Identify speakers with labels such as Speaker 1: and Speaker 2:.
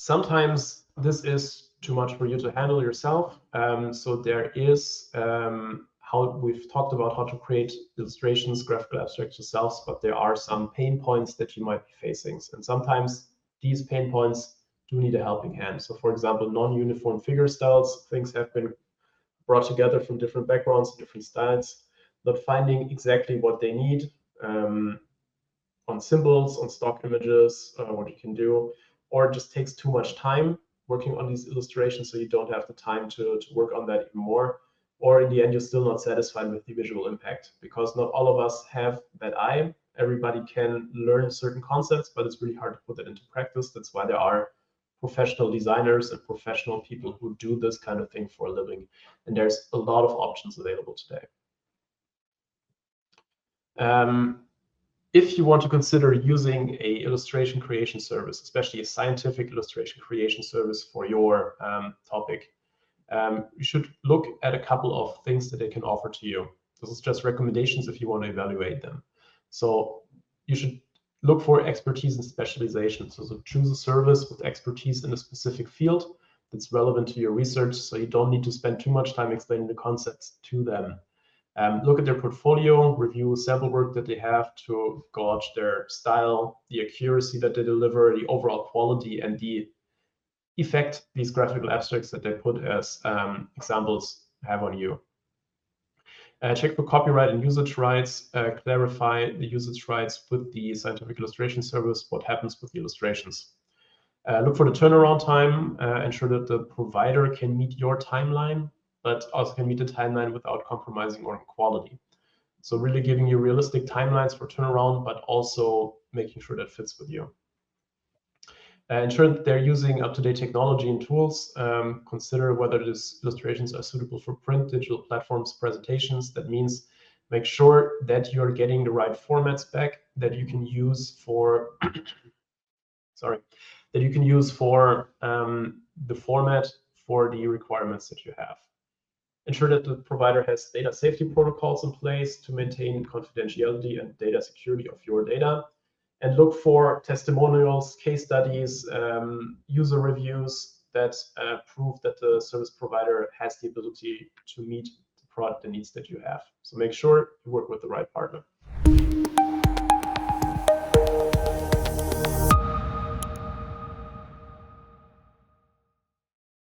Speaker 1: Sometimes this is too much for you to handle yourself. So there is how we've talked about how to create illustrations, graphical abstracts yourselves, but there are some pain points that you might be facing. And sometimes these pain points do need a helping hand. So for example, non-uniform figure styles, things have been brought together from different backgrounds and different styles, not finding exactly what they need on symbols, on stock images, what you can do, or it just takes too much time working on these illustrations, so you don't have the time to work on that even more. Or in the end, you're still not satisfied with the visual impact, because not all of us have that eye. Everybody can learn certain concepts, but it's really hard to put that into practice. That's why there are professional designers and professional people who do this kind of thing for a living. And there's a lot of options available today. If you want to consider using a illustration creation service, especially a scientific illustration creation service for your topic, you should look at a couple of things that they can offer to you. This is just recommendations if you want to evaluate them. So you should look for expertise and specialization. So choose a service with expertise in a specific field that's relevant to your research, so you don't need to spend too much time explaining the concepts to them. Look at their portfolio, review sample work that they have to gauge their style, the accuracy that they deliver, the overall quality, and the effect these graphical abstracts that they put as examples have on you. Check for copyright and usage rights, clarify the usage rights with the scientific illustration service, what happens with the illustrations. Look for the turnaround time, ensure that the provider can meet your timeline, but also can meet the timeline without compromising on quality. So really giving you realistic timelines for turnaround, but also making sure that fits with you. Ensure that they're using up-to-date technology and tools. Consider whether these illustrations are suitable for print, digital platforms, presentations. That means make sure that you're getting the right formats back that you can use for, sorry, that you can use for the format for the requirements that you have. Ensure that the provider has data safety protocols in place to maintain confidentiality and data security of your data. And look for testimonials, case studies, user reviews that prove that the service provider has the ability to meet the needs that you have. So make sure you work with the right partner.